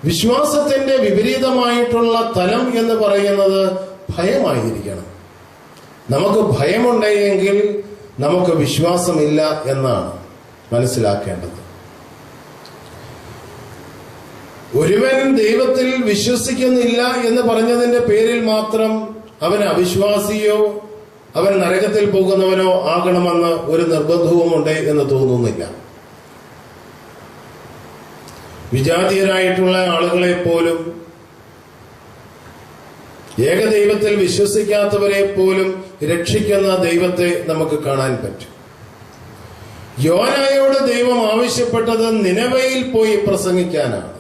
വിശ്വാസത്തിന്റെ വിപരീതമായിട്ടുള്ള തലം എന്ന് പറയുന്നത് ഭയമായിരിക്കണം. നമുക്ക് ഭയമുണ്ടെങ്കിൽ നമുക്ക് വിശ്വാസമില്ല എന്നാണ് മനസ്സിലാക്കേണ്ടത്. ഒരുവൻ ദൈവത്തിൽ വിശ്വസിക്കുന്നില്ല എന്ന് പറഞ്ഞതിന്റെ പേരിൽ മാത്രം അവൻ അവിശ്വാസിയോ അവൻ നരകത്തിൽ പോകുന്നവനോ ആകണമെന്ന് ഒരു നിർബന്ധവുമുണ്ട് എന്ന് തോന്നുന്നില്ല. വിജാതീയരായിട്ടുള്ള ആളുകളെ പോലും, ഏകദൈവത്തിൽ വിശ്വസിക്കാത്തവരെ പോലും രക്ഷിക്കുന്ന ദൈവത്തെ നമുക്ക് കാണാൻ പറ്റും. യോനായോട് ദൈവം ആവശ്യപ്പെട്ടത് നിനവയിൽ പോയി പ്രസംഗിക്കാനാണ്.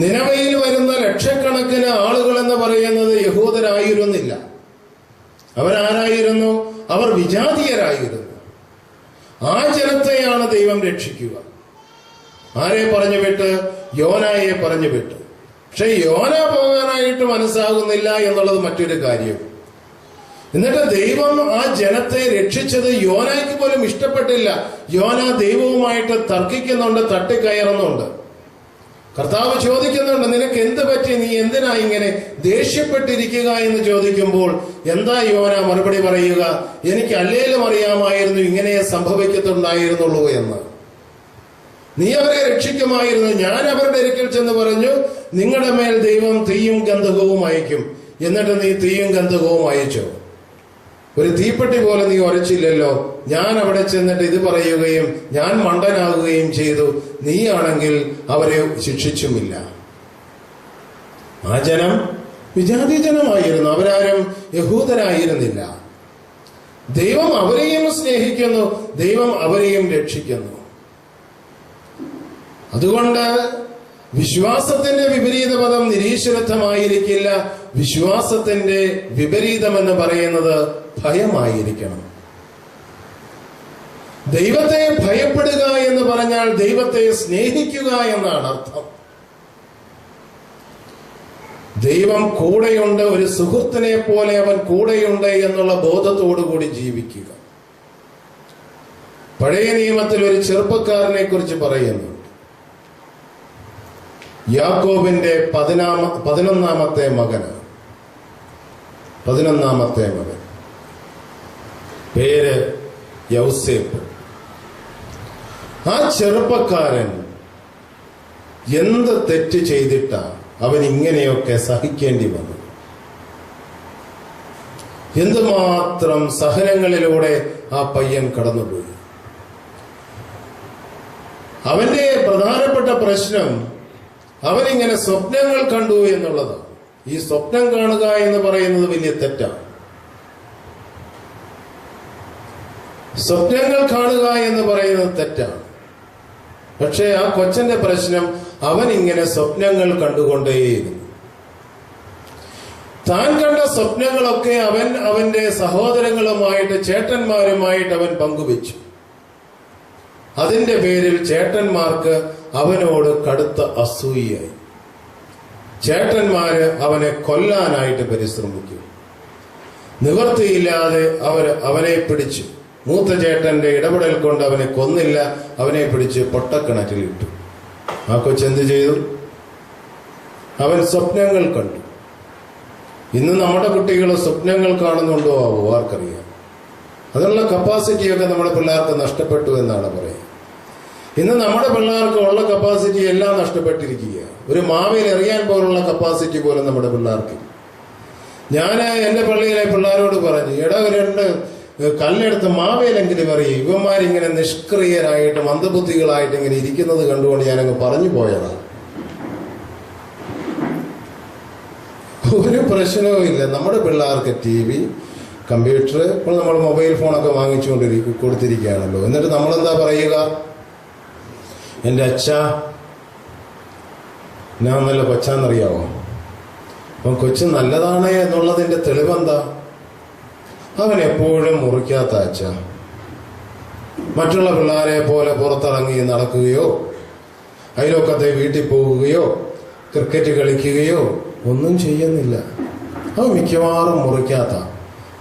നിനവയിൽ വരുന്ന ലക്ഷക്കണക്കിന് ആളുകൾ എന്ന് പറയുന്നത് യഹൂദരായിരുന്നില്ല. അവരാരായിരുന്നു? അവർ വിജാതീയരായിരുന്നു. ആ ജനത്തെയാണ് ദൈവം രക്ഷിക്കുക. ആരെ പറഞ്ഞു വിട്ട്? യോനായെ പറഞ്ഞു വിട്ടു. പക്ഷെ യോന പോകാനായിട്ട് മനസ്സാകുന്നില്ല എന്നുള്ളത് മറ്റൊരു കാര്യം. എന്നിട്ട് ദൈവം ആ ജനത്തെ രക്ഷിച്ചത് യോനായ്ക്ക് പോലും ഇഷ്ടപ്പെട്ടില്ല. യോന ദൈവവുമായിട്ട് തർക്കിക്കുന്നുണ്ട്, തട്ടിക്കയറുന്നുണ്ട്. കർത്താവ് ചോദിക്കുന്നുണ്ട്, നിനക്ക് എന്ത് പറ്റി? നീ എന്തിനാ ഇങ്ങനെ ദേഷ്യപ്പെട്ടിരിക്കുക എന്ന് ചോദിക്കുമ്പോൾ എന്താ യോന മറുപടി പറയുക? എനിക്ക് അല്ലേലും അറിയാമായിരുന്നു ഇങ്ങനെ സംഭവിക്കത്തുണ്ടായിരുന്നുള്ളൂ എന്ന്. നീ അവരെ രക്ഷിക്കുമായിരുന്നു. ഞാൻ അവരുടെ അടുക്കൽ ചെന്ന് പറഞ്ഞു, നിങ്ങളുടെ മേൽ ദൈവം തീയും ഗന്ധകവും അയക്കും. എന്നിട്ട് നീ തീയും ഗന്ധകവും അയച്ചോ? ഒരു തീപ്പെട്ടി പോലെ നീ ഉരച്ചില്ലല്ലോ. ഞാൻ അവിടെ ചെന്നിട്ട് ഇത് പറയുകയും ഞാൻ മണ്ടനാകുകയും ചെയ്തു. നീയാണെങ്കിൽ അവരെ ശിക്ഷിച്ചുമില്ല. ആ ജനം വിജാതി ജനമായിരുന്നു. അവരാരും യഹൂദരായിരുന്നില്ല. ദൈവം അവരെയും സ്നേഹിക്കുന്നു, ദൈവം അവരെയും രക്ഷിക്കുന്നു. അതുകൊണ്ട് വിശ്വാസത്തിന്റെ വിപരീത പദം നിരീശ്വരത്വമായിരിക്കില്ല. വിശ്വാസത്തിന്റെ വിപരീതം എന്ന് പറയുന്നത് ഭയമായിരിക്കണം. ദൈവത്തെ ഭയപ്പെടുക എന്ന് പറഞ്ഞാൽ ദൈവത്തെ സ്നേഹിക്കുക എന്നാണ് അർത്ഥം. ദൈവം കൂടെയുണ്ട്, ഒരു സുഹൃത്തിനെ പോലെ അവൻ കൂടെയുണ്ട് എന്നുള്ള ബോധത്തോടുകൂടി ജീവിക്കുക. പഴയ നിയമത്തിൽ ഒരു ചെറുപ്പക്കാരനെ കുറിച്ച് പറയുന്നുണ്ട്. യാക്കോബിന്റെ 11ാമത്തെ മകന്, 11ാമത്തെ മകൻ, പേര് യൗസേപ്പ്. ആ ചെറുപ്പക്കാരൻ എന്ത് തെറ്റ് ചെയ്തിട്ടാ അവൻ ഇങ്ങനെയൊക്കെ സഹിക്കേണ്ടി വന്നു? എന്തുമാത്രം സഹനങ്ങളിലൂടെ ആ പയ്യൻ കടന്നുപോയി. അവന്റെ പ്രധാനപ്പെട്ട പ്രശ്നം അവനിങ്ങനെ സ്വപ്നങ്ങൾ കണ്ടു എന്നുള്ളതാണ്. ഈ സ്വപ്നം കാണുക എന്ന് പറയുന്നത് വലിയ തെറ്റാണ്. സ്വപ്നങ്ങൾ കാണുക എന്ന് പറയുന്നത് തെറ്റാണ്. പക്ഷേ ആ കൊച്ചന്റെ പ്രശ്നം, അവൻ ഇങ്ങനെ സ്വപ്നങ്ങൾ കണ്ടുകൊണ്ടേയിരുന്നു. താൻ കണ്ട സ്വപ്നങ്ങളൊക്കെ അവൻ അവന്റെ സഹോദരങ്ങളുമായിട്ട്, ചേട്ടന്മാരുമായിട്ട് അവൻ പങ്കുവെച്ചു. അതിന്റെ പേരിൽ ചേട്ടന്മാർക്ക് അവനോട് കടുത്ത അസൂയയായി. ചേട്ടന്മാര് അവനെ കൊല്ലാനായിട്ട് പരിശ്രമിക്കും. നിവൃത്തിയില്ലാതെ അവനെ പിടിച്ചു. മൂത്ത ചേട്ടന്റെ ഇടപെടൽ കൊണ്ട് അവനെ കൊന്നില്ല, അവനെ പിടിച്ച് പൊട്ടക്കിണറ്റിലിട്ടു. ആ കൊച്ചെന്ത് ചെയ്തു? അവൻ സ്വപ്നങ്ങൾ കണ്ടു. ഇന്ന് നമ്മുടെ കുട്ടികൾ സ്വപ്നങ്ങൾ കാണുന്നുണ്ടോ ആവോ? ആർക്കറിയാം. അതിനുള്ള കപ്പാസിറ്റിയൊക്കെ നമ്മുടെ പിള്ളേർക്ക് നഷ്ടപ്പെട്ടു എന്നാണ് പറയുന്നത്. ഇന്ന് നമ്മുടെ പിള്ളേർക്ക് ഉള്ള കപ്പാസിറ്റി എല്ലാം നഷ്ടപ്പെട്ടിരിക്കുക. ഒരു മാവിൽ എറിയാൻ പോലുള്ള കപ്പാസിറ്റി പോലും നമ്മുടെ പിള്ളേർക്ക്. ഞാൻ എന്റെ പള്ളിയിലെ പിള്ളേരോട് പറഞ്ഞു, എടാ രണ്ട് കല്ലെടുത്ത് മാവേലെങ്കിലും എറിയും. ഇവന്മാരിങ്ങനെ നിഷ്ക്രിയരായിട്ട് മന്ദബുദ്ധികളായിട്ട് ഇങ്ങനെ ഇരിക്കുന്നത് കണ്ടുകൊണ്ട് ഞാനങ്ങ് പറഞ്ഞു പോയതാണ്. ഒരു പ്രശ്നവും ഇല്ല. നമ്മുടെ പിള്ളേർക്ക് TV, കമ്പ്യൂട്ടർ, ഇപ്പോൾ നമ്മൾ മൊബൈൽ ഫോണൊക്കെ കൊടുത്തിരിക്കുകയാണല്ലോ. എന്നിട്ട് നമ്മളെന്താ പറയുക? എൻ്റെ അച്ഛ ഞാൻ നല്ല കൊച്ചാന്നറിയാവോ? അപ്പം കൊച്ചു നല്ലതാണ് എന്നുള്ളതിന്റെ തെളിവെന്താ? അവൻ എപ്പോഴും മുറിക്കാത്ത അച്ഛ. മറ്റുള്ള പിള്ളേരെ പോലെ പുറത്തിറങ്ങി നടക്കുകയോ അയൽവക്കത്തെ വീട്ടിൽ പോവുകയോ ക്രിക്കറ്റ് കളിക്കുകയോ ഒന്നും ചെയ്യുന്നില്ല. അവൻ മിക്കവാറും മുറിക്കാത്ത.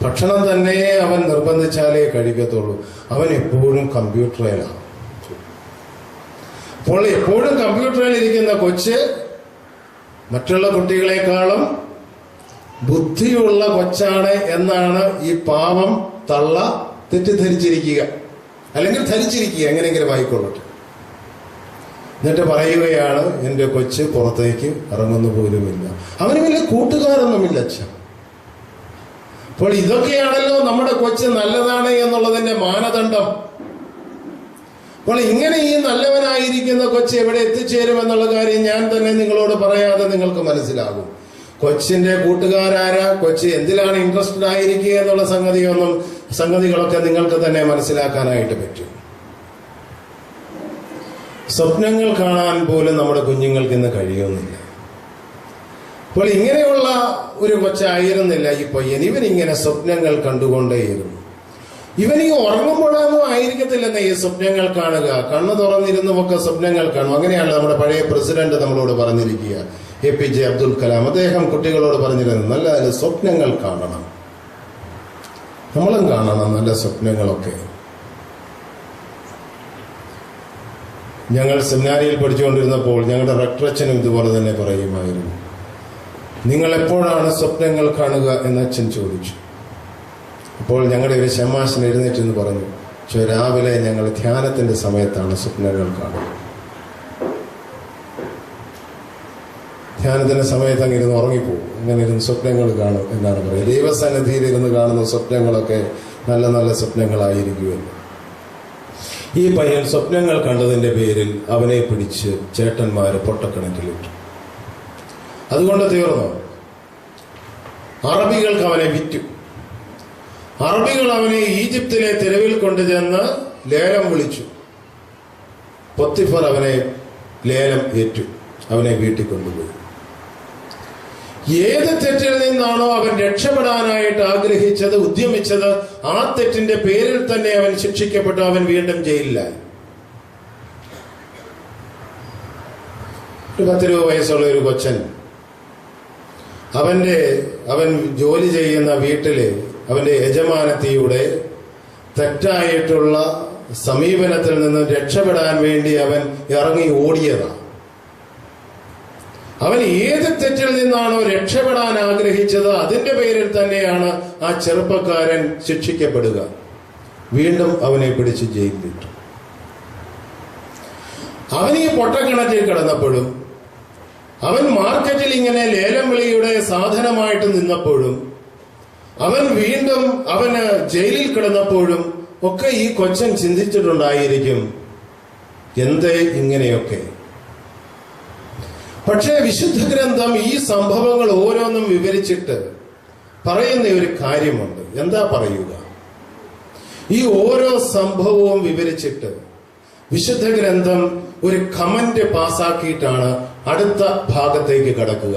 ഭക്ഷണം തന്നെ അവൻ നിർബന്ധിച്ചാലേ കഴിക്കത്തുള്ളൂ. അവൻ എപ്പോഴും കമ്പ്യൂട്ടറിലാണ്. അപ്പോൾ എപ്പോഴും കമ്പ്യൂട്ടറിൽ ഇരിക്കുന്ന ഇരിക്കുന്ന കൊച്ച് മറ്റുള്ള കുട്ടികളെക്കാളും ബുദ്ധിയുള്ള കൊച്ചാണ് എന്നാണ് ഈ പാവം തള്ള തെറ്റിദ്ധരിച്ചിരിക്കുക, അല്ലെങ്കിൽ ധരിച്ചിരിക്കുക, എങ്ങനെയെങ്കിലും ആയിക്കൊള്ളട്ടെ. എന്നിട്ട് പറയുകയാണ്, എൻ്റെ കൊച്ച് പുറത്തേക്ക് ഇറങ്ങുന്നു പോലുമില്ല, അവന് വലിയ കൂട്ടുകാരൊന്നുമില്ല അച്ഛൻ. അപ്പോൾ ഇതൊക്കെയാണല്ലോ നമ്മുടെ കൊച്ച് നല്ലതാണ് എന്നുള്ളതിന്റെ മാനദണ്ഡം. അപ്പോൾ ഇങ്ങനെ ഈ നല്ലവനായിരിക്കുന്ന കൊച്ച് എവിടെ എത്തിച്ചേരുമെന്നുള്ള കാര്യം ഞാൻ തന്നെ നിങ്ങളോട് പറയാതെ നിങ്ങൾക്ക് മനസ്സിലാകും. കൊച്ചിന്റെ കൂട്ടുകാരാരാ, കൊച്ച് എന്തിലാണ് ഇൻട്രസ്റ്റഡ് ആയിരിക്കുക എന്നുള്ള സംഗതികളൊക്കെ നിങ്ങൾക്ക് തന്നെ മനസ്സിലാക്കാനായിട്ട് പറ്റും. സ്വപ്നങ്ങൾ കാണാൻ പോലും നമ്മുടെ കുഞ്ഞുങ്ങൾക്ക് ഇന്ന് കഴിയുന്നില്ല. അപ്പോൾ ഇങ്ങനെയുള്ള ഒരു കൊച്ചായിരുന്നില്ല ഈ പയ്യൻ. ഇവനിങ്ങനെ സ്വപ്നങ്ങൾ കണ്ടുകൊണ്ടേയിരുന്നു. ഇവൻ ഈ ഉറങ്ങുമ്പോഴൊന്നും ആയിരിക്കത്തില്ലെന്നേ ഈ സ്വപ്നങ്ങൾ കാണുക, കണ്ണു തുറന്നിരുന്നുമൊക്കെ സ്വപ്നങ്ങൾ കാണും. അങ്ങനെയാണ് നമ്മുടെ പഴയ പ്രസിഡന്റ് നമ്മളോട് പറഞ്ഞിരിക്കുക, APJ അബ്ദുൽ കലാം. അദ്ദേഹം കുട്ടികളോട് പറഞ്ഞിരുന്നു, നല്ല നല്ല സ്വപ്നങ്ങൾ കാണണം, നമ്മളും കാണണം നല്ല സ്വപ്നങ്ങളൊക്കെ. ഞങ്ങൾ സെമിനാരിയിൽ പഠിച്ചുകൊണ്ടിരുന്നപ്പോൾ ഞങ്ങളുടെ റക്ടറച്ഛനും ഇതുപോലെ തന്നെ പറയുമായിരുന്നു, നിങ്ങൾ എപ്പോഴാണ് സ്വപ്നങ്ങൾ കാണുക എന്ന് അച്ഛൻ ചോദിച്ചു. അപ്പോൾ ഞങ്ങളുടെ ഒരു ശമാശൻ എഴുന്നേറ്റെന്ന് പറഞ്ഞു, രാവിലെ ഞങ്ങൾ ധ്യാനത്തിന്റെ സമയത്താണ് സ്വപ്നങ്ങൾ കാണുക. ധ്യാനത്തിന്റെ സമയത്ത് അങ്ങ് ഇരുന്ന് ഉറങ്ങിപ്പോകും, അങ്ങനെ ഇരുന്ന് സ്വപ്നങ്ങൾ കാണും എന്നാണ് പറയുന്നത്. ദൈവസന്നിധിയിൽ ഇരുന്ന് കാണുന്ന സ്വപ്നങ്ങളൊക്കെ നല്ല നല്ല സ്വപ്നങ്ങളായിരിക്കുമല്ലോ. ഈ പയ്യൻ സ്വപ്നങ്ങൾ കണ്ടതിന്റെ പേരിൽ അവനെ പിടിച്ച് ചേട്ടന്മാര് പൊട്ടക്കിണറ്റിലിട്ടു. അതുകൊണ്ട് തീർന്നു. അറബികൾക്ക് അവനെ വിറ്റു. അറബികൾ അവനെ ഈജിപ്തിലെ തെരുവിൽ കൊണ്ടുചെന്ന് ലേലം വിളിച്ചു. പൊത്തിഫർ അവനെ ലേലം ഏറ്റു, അവനെ വീട്ടിൽ കൊണ്ടുപോയി. ഏത് തെറ്റിൽ നിന്നാണോ അവൻ രക്ഷപ്പെടാനായിട്ട് ആഗ്രഹിച്ചത്, ഉദ്യമിച്ചത്, ആ തെറ്റിന്റെ പേരിൽ തന്നെ അവൻ ശിക്ഷിക്കപ്പെട്ടു. അവൻ വീണ്ടും ജയിലിലായി. ഒരു 10 വയസ്സുള്ള ഒരു കൊച്ചൻ, അവൻ ജോലി ചെയ്യുന്ന വീട്ടിലെ അവന്റെ യജമാനത്തിയുടെ തെറ്റായിട്ടുള്ള സമീപനത്തിൽ നിന്ന് രക്ഷപ്പെടാൻ വേണ്ടി അവൻ ഇറങ്ങി ഓടിയതാണ്. അവൻ ഏത് തെറ്റിൽ നിന്നാണോ രക്ഷപ്പെടാൻ ആഗ്രഹിച്ചത്, അതിന്റെ പേരിൽ തന്നെയാണ് ആ ചെറുപ്പക്കാരൻ ശിക്ഷിക്കപ്പെടുക. വീണ്ടും അവനെ പിടിച്ച് ജയിലിലിട്ടു. അവൻ ഈ പൊട്ടക്കിണറ്റിൽ കിടന്നപ്പോഴും, അവൻ മാർക്കറ്റിൽ ഇങ്ങനെ ലേലം വിളിയുടെ സാധനമായിട്ട് നിന്നപ്പോഴും, അവൻ വീണ്ടും അവന് ജയിലിൽ കിടന്നപ്പോഴും ഒക്കെ ഈ കൊച്ചൻ ചിന്തിച്ചിട്ടുണ്ടായിരിക്കും, എന്തേ ഇങ്ങനെയൊക്കെ. പക്ഷേ വിശുദ്ധ ഗ്രന്ഥം ഈ സംഭവങ്ങൾ ഓരോന്നും വിവരിച്ചിട്ട് പറയുന്ന ഒരു കാര്യമുണ്ട്. എന്താ പറയുക? ഈ ഓരോ സംഭവവും വിവരിച്ചിട്ട് വിശുദ്ധ ഗ്രന്ഥം ഒരു കമന്റ് പാസാക്കിയിട്ടാണ് അടുത്ത ഭാഗത്തേക്ക് കടക്കുക.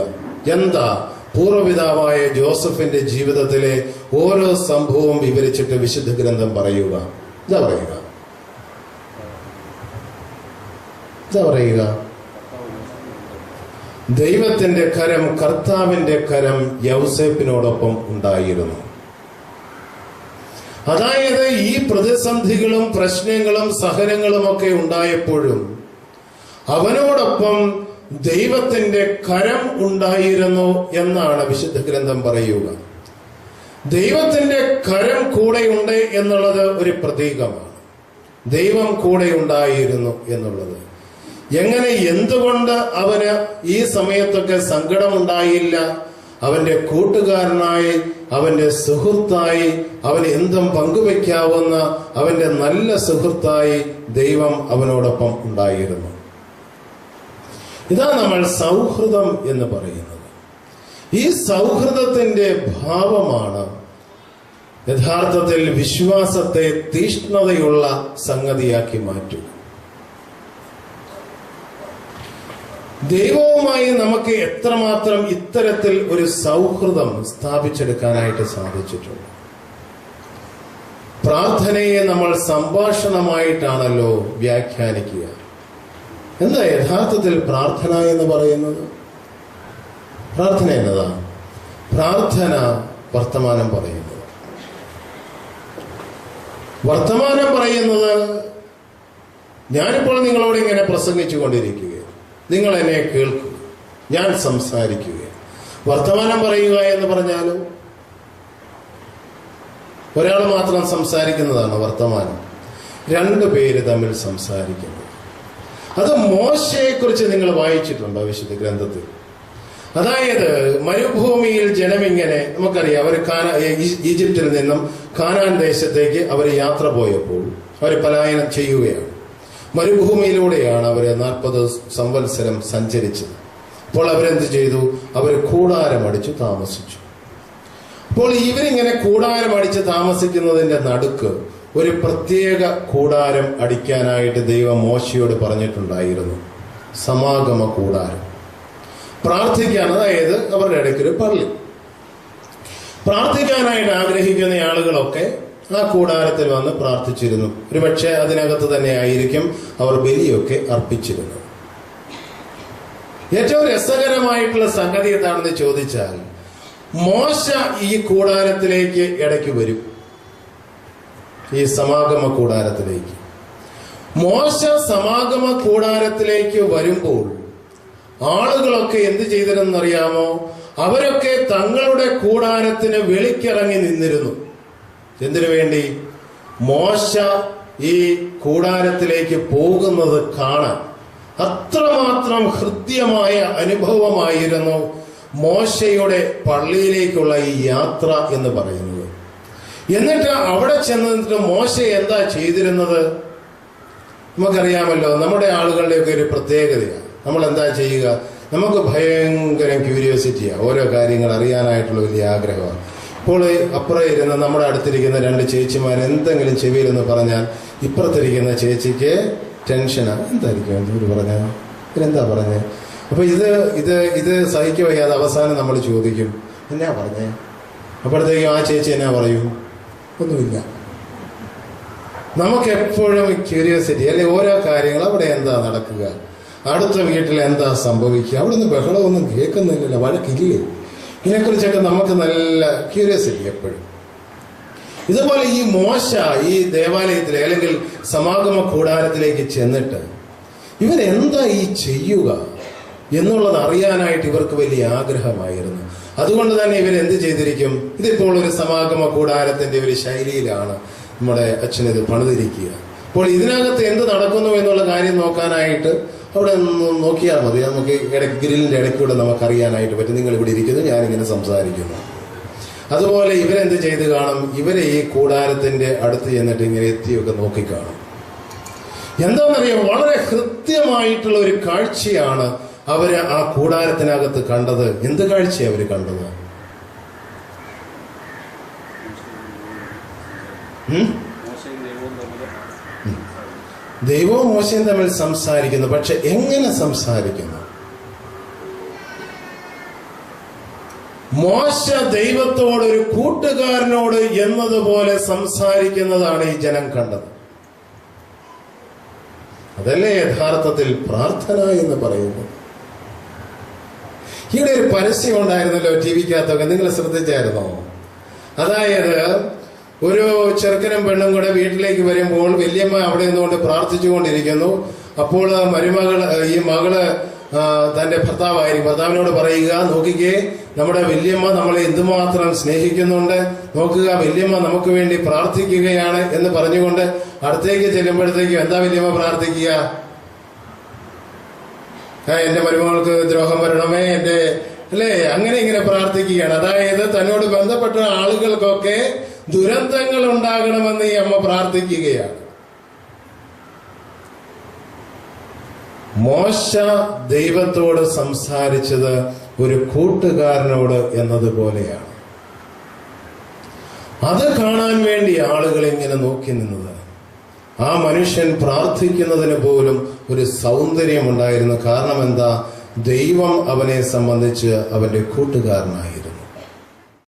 എന്താ? പൂർവ്വപിതാവായ ജോസഫിന്റെ ജീവിതത്തിലെ ഓരോ സംഭവവും വിവരിച്ചിട്ട് വിശുദ്ധ ഗ്രന്ഥം പറയുക. എന്താ പറയുക? ദൈവത്തിന്റെ കരം, കർത്താവിന്റെ കരം യൗസേപ്പിനോടൊപ്പം ഉണ്ടായിരുന്നു. അതായത് ഈ പ്രതിസന്ധികളും പ്രശ്നങ്ങളും സഹനങ്ങളും ഒക്കെ ഉണ്ടായപ്പോഴും അവനോടൊപ്പം ദൈവത്തിന്റെ കരം ഉണ്ടായിരുന്നു എന്നാണ് വിശുദ്ധ ഗ്രന്ഥം പറയുക. ദൈവത്തിന്റെ കരം കൂടെയുണ്ട് എന്നുള്ളത് ഒരു പ്രതീകമാണ്. ദൈവം കൂടെ ഉണ്ടായിരുന്നു എന്നുള്ളത്. എങ്ങനെ, എന്തുകൊണ്ട് അവന് ഈ സമയത്തൊക്കെ സങ്കടമുണ്ടായില്ല? അവന്റെ കൂട്ടുകാരനായി, അവന്റെ സുഹൃത്തായി, അവന് എന്തും പങ്കുവെക്കാവുന്ന അവന്റെ നല്ല സുഹൃത്തായി ദൈവം അവനോടൊപ്പം ഉണ്ടായിരുന്നു. ഇതാ നമ്മൾ സൗഹൃദം എന്ന് പറയുന്നത്. ഈ സൗഹൃദത്തിന്റെ ഭാവമാണ് യഥാർത്ഥത്തിൽ വിശ്വാസത്തെ തീഷ്ണതയുള്ള സംഗതിയാക്കി മാറ്റുക. ദൈവവുമായി നമുക്ക് എത്രമാത്രം ഇത്തരത്തിൽ ഒരു സൗഹൃദം സ്ഥാപിച്ചെടുക്കാനായിട്ട് സാധിച്ചിട്ടുണ്ട്. പ്രാർത്ഥനയെ നമ്മൾ സംഭാഷണമായിട്ടാണല്ലോ വ്യാഖ്യാനിക്കുക. എന്താ യഥാർത്ഥത്തിൽ പ്രാർത്ഥന എന്ന് പറയുന്നത്? പ്രാർത്ഥന എന്നതാ? പ്രാർത്ഥന വർത്തമാനം പറയുന്നത്. വർത്തമാനം പറയുന്നത് ഞാനിപ്പോൾ നിങ്ങളോട് ഇങ്ങനെ പ്രസംഗിച്ചു കൊണ്ടിരിക്കുകയാണ്. നിങ്ങൾ എന്നെ കേൾക്കുക, ഞാൻ സംസാരിക്കുക. വർത്തമാനം പറയുക എന്ന് പറഞ്ഞാലും ഒരാൾ മാത്രം സംസാരിക്കുന്നതാണ് വർത്തമാനം. 2 പേര് തമ്മിൽ സംസാരിക്കുന്നത്. അത് മോശയെക്കുറിച്ച് നിങ്ങൾ വായിച്ചിട്ടുണ്ടോ വിശുദ്ധ ഗ്രന്ഥത്തിൽ? അതായത് മരുഭൂമിയിൽ ജനമിങ്ങനെ, നമുക്കറിയാം, അവർ ഈജിപ്തിൽ നിന്നും കാനാൻ ദേശത്തേക്ക് അവർ യാത്ര പോയപ്പോൾ അവർ പലായനം ചെയ്യുകയാണ്. മരുഭൂമിയിലൂടെയാണ് അവർ 40 സംവത്സരം സഞ്ചരിച്ചത്. അപ്പോൾ അവരെന്ത് ചെയ്തു? അവർ കൂടാരമടിച്ചു താമസിച്ചു. അപ്പോൾ ഇവരിങ്ങനെ കൂടാരമടിച്ച് താമസിക്കുന്നതിന്റെ നടുക്ക് ഒരു പ്രത്യേക കൂടാരം അടിക്കാനായിട്ട് ദൈവം മോശയോട് പറഞ്ഞിട്ടുണ്ടായിരുന്നു. സമാഗമ കൂടാരം. പ്രാർത്ഥിക്കാൻ, അതായത് അവരുടെ ഇടയ്ക്കൊരു പള്ളി. പ്രാർത്ഥിക്കാനായിട്ട് ആഗ്രഹിക്കുന്ന ആളുകളൊക്കെ ആ കൂടാരത്തിൽ വന്ന് പ്രാർത്ഥിച്ചിരുന്നു. ഒരുപക്ഷെ അതിനകത്ത് തന്നെ ആയിരിക്കും അവർ ബലിയൊക്കെ അർപ്പിച്ചിരുന്നത്. ഏറ്റവും രസകരമായിട്ടുള്ള സംഗതി എന്താണെന്ന് ചോദിച്ചാൽ, മോശ ഈ കൂടാരത്തിലേക്ക് ഇടയ്ക്ക് വരും, ഈ സമാഗമ കൂടാരത്തിലേക്ക്. മോശ സമാഗമ കൂടാരത്തിലേക്ക് വരുമ്പോൾ ആളുകളൊക്കെ എന്ത് ചെയ്തിരുന്നറിയാമോ? അവരൊക്കെ തങ്ങളുടെ കൂടാരത്തിന് വെളിക്കിറങ്ങി നിന്നിരുന്നു. എന്തിനു വേണ്ടി? മോശ ഈ കൂടാരത്തിലേക്ക് പോകുന്നത് കാണാൻ. അത്രമാത്രം ഹൃദ്യമായ അനുഭവമായിരുന്നു മോശയുടെ പള്ളിയിലേക്കുള്ള ഈ യാത്ര എന്ന് പറയുന്നത്. എന്നിട്ട് അവിടെ ചെന്നിട്ട് മോശ എന്താ ചെയ്തിരുന്നത്? നമുക്കറിയാമല്ലോ, നമ്മുടെ ആളുകളുടെയൊക്കെ ഒരു പ്രത്യേകതയാണ്. നമ്മൾ എന്താ ചെയ്യുക? നമുക്ക് ഭയങ്കര ക്യൂരിയോസിറ്റിയാണ്, ഓരോ കാര്യങ്ങൾ അറിയാനായിട്ടുള്ള വലിയ ആഗ്രഹമാണ്. ഇപ്പോൾ അപ്പുറം ഇരുന്ന് നമ്മുടെ അടുത്തിരിക്കുന്ന 2 ചേച്ചിമാർ എന്തെങ്കിലും ചെവിയിലെന്ന് പറഞ്ഞാൽ ഇപ്പുറത്തിരിക്കുന്ന ചേച്ചിക്ക് ടെൻഷനാണ്. എന്തായിരിക്കും ഇവർ പറഞ്ഞത്? ഇവരെന്താ പറഞ്ഞത്? അപ്പൊ ഇത് സഹിക്കുക വയ്യാതെ അവസാനം നമ്മൾ ചോദിക്കും, എന്നാ പറഞ്ഞേ? അപ്പോഴത്തേക്കും ആ ചേച്ചി എന്നാ പറയും? ഒന്നുമില്ല. നമുക്കെപ്പോഴും ക്യൂരിയോസിറ്റി അല്ലെ, ഓരോ കാര്യങ്ങൾ. അവിടെ എന്താ നടക്കുക, അടുത്ത വീട്ടിൽ എന്താ സംഭവിക്കുക, അവിടെ നിന്ന് ബഹളമൊന്നും കേൾക്കുന്നില്ലല്ലോ, വഴക്കില്ലേ, ഇതിനെക്കുറിച്ചൊക്കെ നമുക്ക് നല്ല ക്യൂരിയോസിറ്റി എപ്പോഴും. ഇതുപോലെ ഈ മോശ ഈ ദേവാലയത്തിലെ അല്ലെങ്കിൽ സമാഗമ കൂടാരത്തിലേക്ക് ചെന്നിട്ട് ഇവരെന്താ ഈ ചെയ്യുക എന്നുള്ളത് അറിയാനായിട്ട് ഇവർക്ക് വലിയ ആഗ്രഹമായിരുന്നു. അതുകൊണ്ട് തന്നെ ഇവരെന്ത് ചെയ്തിരിക്കും? ഇതിപ്പോൾ ഒരു സമാഗമ കൂടാരത്തിന്റെ ഒരു ശൈലിയിലാണ് നമ്മുടെ അച്ഛൻ ഇത് പണിതിരിക്കുക. അപ്പോൾ ഇതിനകത്ത് എന്ത് നടക്കുന്നു എന്നുള്ള കാര്യം നോക്കാനായിട്ട് അവിടെ നോക്കിയാൽ മതി. നമുക്ക് ഗ്രില്ലിന്റെ ഇടയ്ക്കൂടെ നമുക്കറിയാനായിട്ട് പറ്റും. നിങ്ങൾ ഇവിടെ ഇരിക്കുന്നു, ഞാനിങ്ങനെ സംസാരിക്കുന്നു. അതുപോലെ ഇവരെന്ത് ചെയ്ത് കാണും? ഇവരെ ഈ കൂടാരത്തിന്റെ അടുത്ത് ചെന്നിട്ട് ഇങ്ങനെ എത്തിയൊക്കെ നോക്കിക്കാണും. എന്താണെന്നറിയാം, വളരെ ഹൃദ്യമായിട്ടുള്ള ഒരു കാഴ്ചയാണ് അവര് ആ കൂടാരത്തിനകത്ത് കണ്ടത്. എന്ത് കാഴ്ചയാണ് അവര് കണ്ടത്? ദൈവവും മോശയും തമ്മിൽ സംസാരിക്കുന്നു. പക്ഷെ എങ്ങനെ സംസാരിക്കുന്നു? മോശ ദൈവത്തോട് ഒരു കൂട്ടുകാരനോട് എന്നതുപോലെ സംസാരിക്കുന്നതാണ് ഈ ജനം കണ്ടത്. അതല്ലേ യഥാർത്ഥത്തിൽ പ്രാർത്ഥന എന്ന് പറയുന്നത്. ഇവിടെ ഒരു പരസ്യം ഉണ്ടായിരുന്നല്ലോ ടിവിക്കകത്തൊക്കെ, നിങ്ങൾ ശ്രദ്ധിച്ചായിരുന്നോ? അതായത് ഒരു ചെറുക്കനും പെണ്ണും കൂടെ വീട്ടിലേക്ക് വരുമ്പോൾ വല്യമ്മ അവിടെ നിന്നുകൊണ്ട് പ്രാർത്ഥിച്ചുകൊണ്ടിരിക്കുന്നു. അപ്പോൾ ഈ മകള് തന്റെ ഭർത്താവിനോട് പറയുക, നോക്കിക്കേ, നമ്മുടെ വല്യമ്മ നമ്മളെ എന്തുമാത്രം സ്നേഹിക്കുന്നുണ്ട്, നോക്കുക, വല്യമ്മ നമുക്ക് വേണ്ടി പ്രാർത്ഥിക്കുകയാണ് എന്ന് പറഞ്ഞുകൊണ്ട് അടുത്തേക്ക് ചെല്ലുമ്പോഴത്തേക്കും എന്താ വല്യമ്മ പ്രാർത്ഥിക്കുക? എന്റെ മരുമകൾക്ക് ദ്രോഹം വരണമേ, അല്ലേ, അങ്ങനെ ഇങ്ങനെ പ്രാർത്ഥിക്കുകയാണ്. അതായത് തന്നോട് ബന്ധപ്പെട്ട ആളുകൾക്കൊക്കെ ദുരന്തങ്ങൾ ഉണ്ടാകണമെന്ന് ഈ അമ്മ പ്രാർത്ഥിക്കുകയാണ്. മോശ ദൈവത്തോട് സംസാരിച്ചത് ഒരു കൂട്ടുകാരനോട് എന്നതുപോലെയാണ്. അത് കാണാൻ വേണ്ടി ആളുകൾ ഇങ്ങനെ നോക്കി നിന്നത്. ആ മനുഷ്യൻ പ്രാർത്ഥിക്കുന്നതിന് പോലും ഒരു സൗന്ദര്യം ഉണ്ടായിരുന്നു. കാരണം എന്താ? ദൈവം അവനെ സംബന്ധിച്ച് അവന്റെ കൂട്ടുകാരനായിരുന്നു.